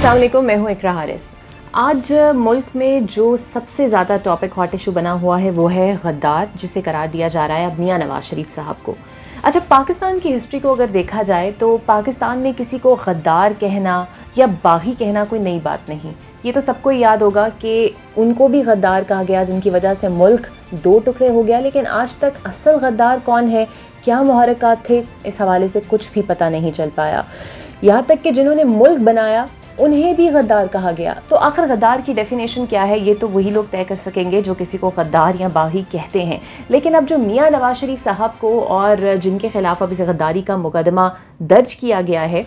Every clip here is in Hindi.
अस्सलाम वालेकुम, मैं हूँ इकरा हारिस। आज मुल्क में जो सबसे ज़्यादा टॉपिक हॉट इशू बना हुआ है वो है गद्दार, जिसे करार दिया जा रहा है अब मियां नवाज शरीफ साहब को। अच्छा, पाकिस्तान की हिस्ट्री को अगर देखा जाए तो पाकिस्तान में किसी को गद्दार कहना या बागी कहना कोई नई बात नहीं। ये तो सबको याद होगा कि उनको भी गद्दार कहा गया, जिनकी वजह से मुल्क दो टुकड़े हो गया। लेकिन आज तक असल गद्दार कौन है, क्या मुहर्रिकात थे, इस हवाले से कुछ भी पता नहीं चल पाया। यहाँ तक कि जिन्होंने मुल्क बनाया उन्हें भी गद्दार कहा गया। तो आखिर गद्दार की डेफिनेशन क्या है, ये तो वही लोग तय कर सकेंगे जो किसी को गद्दार या बागी कहते हैं। लेकिन अब जो मियां नवाज शरीफ साहब को और जिनके खिलाफ अब इस गद्दारी का मुकदमा दर्ज किया गया है,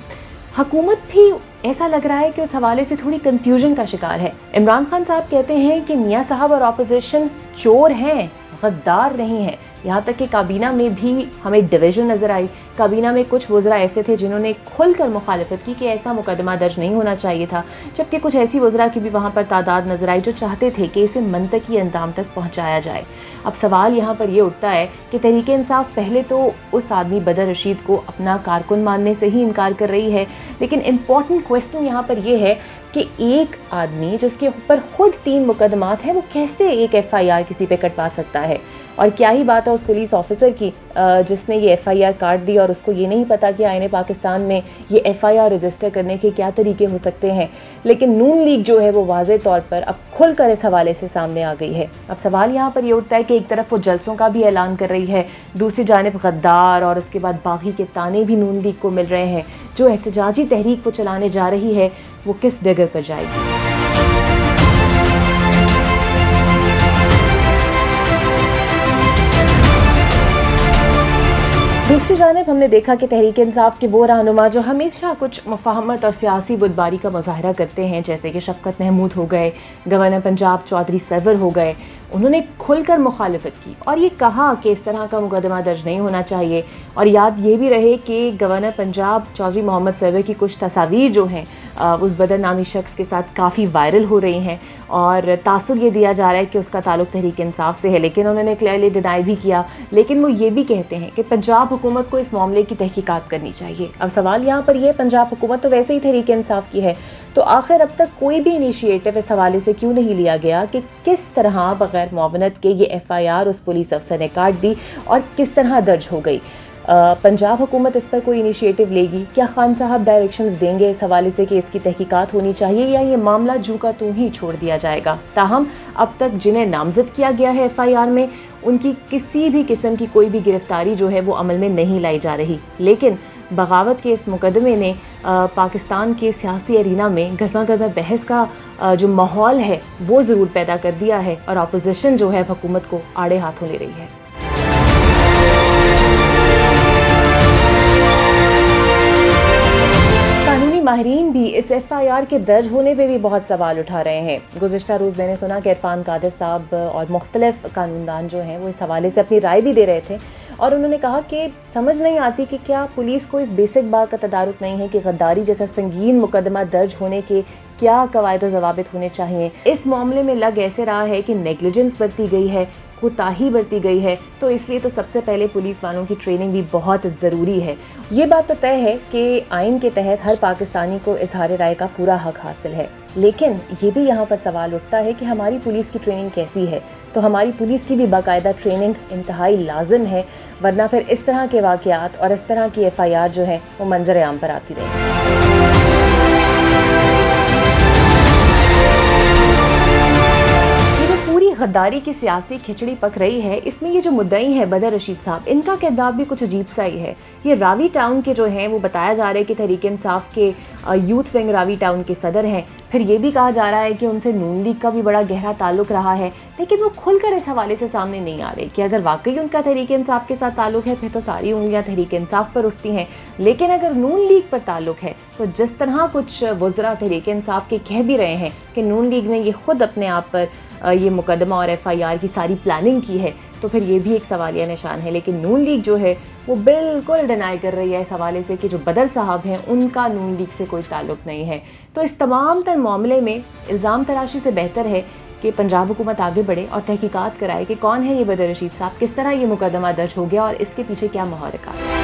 हुकूमत भी ऐसा लग रहा है कि उस हवाले से थोड़ी कंफ्यूजन का शिकार है। इमरान खान साहब कहते हैं कि मियां साहब और अपोजिशन चोर हैं, गद्दार नहीं है। यहाँ तक कि काबीना में भी हमें डिवीजन नज़र आई। काबीना में कुछ वज़रा ऐसे थे जिन्होंने खुलकर मुखालफत की कि ऐसा मुकदमा दर्ज नहीं होना चाहिए था, जबकि कुछ ऐसी वज़रा की भी वहाँ पर तादाद नज़र आई जो चाहते थे कि इसे मंतकी अंजाम तक पहुँचाया जाए। अब सवाल यहाँ पर ये उठता है कि तहरीक इंसाफ पहले तो उस आदमी बदर रशीद को अपना कारकुन मानने से ही इनकार कर रही है, लेकिन इम्पॉर्टेंट क्वेश्चन यहाँ पर यह है कि एक आदमी जिसके ऊपर खुद 3 मुकदमात हैं, वो कैसे एक FIR किसी पे कटवा सकता है। और क्या ही बात है उस पुलिस ऑफिसर की जिसने ये FIR काट दी और उसको ये नहीं पता कि आईने पाकिस्तान में ये FIR रजिस्टर करने के क्या तरीके हो सकते हैं। लेकिन नून लीग जो है वो वाज़े तौर पर अब खुलकर इस हवाले से सामने आ गई है। अब सवाल यहाँ पर ये उठता है कि एक तरफ वो जलसों का भी ऐलान कर रही है, दूसरी जानिब गद्दार और उसके बाद बागी के ताने भी नून लीग को मिल रहे हैं। जो एहतजाजी तहरीक वो चलाने जा रही है वो किस डगर पर जाएगी। दूसरी जानिब हमने देखा कि तहरीक इंसाफ के वो रहनुमा जो हमेशा कुछ मुफाहमत और सियासी बुदबारी का मुजाहरा करते हैं, जैसे कि शफकत महमूद हो गए, गवर्नर पंजाब चौधरी सरवर हो गए, उन्होंने खुलकर मुखालफत की और ये कहा कि इस तरह का मुकदमा दर्ज नहीं होना चाहिए। और याद ये भी रहे कि गवर्नर पंजाब चौधरी मोहम्मद सरवर की कुछ तस्वीर जो हैं उस बदर नामी शख्स के साथ काफ़ी वायरल हो रही हैं और तासुर ये दिया जा रहा है कि उसका ताल्लुक तहरीक इंसाफ से है, लेकिन उन्होंने क्लियरली डिनाई भी किया। लेकिन वो ये भी कहते हैं कि पंजाब हुकूमत को इस मामले की तहकीकात करनी चाहिए। अब सवाल यहाँ पर यह, पंजाब हुकूमत तो वैसे ही तहरीक इंसाफ की है, तो आखिर अब तक कोई भी इनिशिएटिव इस हवाले से क्यों नहीं लिया गया कि किस तरह बगैर मुआवनत के ये FIR उस पुलिस अफसर ने काट दी और किस तरह दर्ज हो गई। पंजाब हुकूमत इस पर कोई इनिशिएटिव लेगी? क्या खान साहब डायरेक्शंस देंगे इस हवाले से कि इसकी तहकीकात होनी चाहिए, या ये मामला जू का तू ही छोड़ दिया जाएगा? ताहम अब तक जिन्हें नामजद किया गया है FIR में, उनकी किसी भी किस्म की कोई भी गिरफ्तारी जो है वो अमल में नहीं लाई जा रही। लेकिन बगावत के इस मुकदमे ने पाकिस्तान के सियासी अरीना में गर्मा गर्मा बहस का जो माहौल है वो ज़रूर पैदा कर दिया है और अपोजिशन जो है हुकूमत को आड़े हाथों ले रही है। माहिरीन भी इस FIR के दर्ज होने पे भी बहुत सवाल उठा रहे हैं। गुज़िश्ता रोज़ मैंने सुना कि इरफान कादिर साहब और मुख्तलिफ कानूनदान जो हैं वो इस हवाले से अपनी राय भी दे रहे थे और उन्होंने कहा कि समझ नहीं आती कि क्या पुलिस को इस बेसिक बात का तदारुक नहीं है कि गद्दारी जैसा संगीन मुकदमा दर्ज होने के क्या कवायद व ज़वाबित होने चाहिए। इस मामले में लग ऐसे रहा है कि नेग्लिजेंस बरती गई है, कोताही बरती गई है, तो इसलिए तो सबसे पहले पुलिस वालों की ट्रेनिंग भी बहुत ज़रूरी है। ये बात तो तय है कि आइन के तहत हर पाकिस्तानी को इज़हार राय का पूरा हक हासिल है, लेकिन ये भी यहाँ पर सवाल उठता है कि हमारी पुलिस की ट्रेनिंग कैसी है। तो हमारी पुलिस की भी बाकायदा ट्रेनिंग इंतहाई लाजिम है, वरना फिर इस तरह के वाक़यात और इस तरह की FIR जो है वो मंजर आम पर आती रहेगी। गद्दारी की सियासी खिचड़ी पक रही है, इसमें ये जो मुद्दई है बदर रशीद साहब, इनका किरदार भी कुछ अजीब सा ही है। ये रावी टाउन के जो हैं वो बताया जा रहा है कि तहरीक इंसाफ के यूथ विंग रावी टाउन के सदर हैं। फिर ये भी कहा जा रहा है कि उनसे नून लीग का भी बड़ा गहरा ताल्लुक रहा है, लेकिन वो खुलकर इस हवाले से सामने नहीं आ रहे कि अगर वाकई उनका तहरीक इंसाफ के साथ ताल्लुक है फिर तो सारी उंगलियां तहरीक इंसाफ पर उठती हैं। लेकिन अगर नून लीग पर ताल्लुक है तो जिस तरह कुछ वज़रा तहरीक इंसाफ के कह भी रहे हैं कि नून लीग ने ये खुद अपने आप पर ये मुकदमा और FIR की सारी प्लानिंग की है, तो फिर ये भी एक सवालिया निशान है। लेकिन नून लीग जो है वो बिल्कुल डिनाई कर रही है इस हवाले से कि जो बदर साहब हैं उनका नून लीग से कोई ताल्लुक नहीं है। तो इस तमाम तर मामले में इल्ज़ाम तराशी से बेहतर है कि पंजाब हुकूमत आगे बढ़े और तहकीकात कराए कि कौन है ये बदर रशीद साहब, किस तरह ये मुकदमा दर्ज हो गया और इसके पीछे क्या मुहर्रिक है।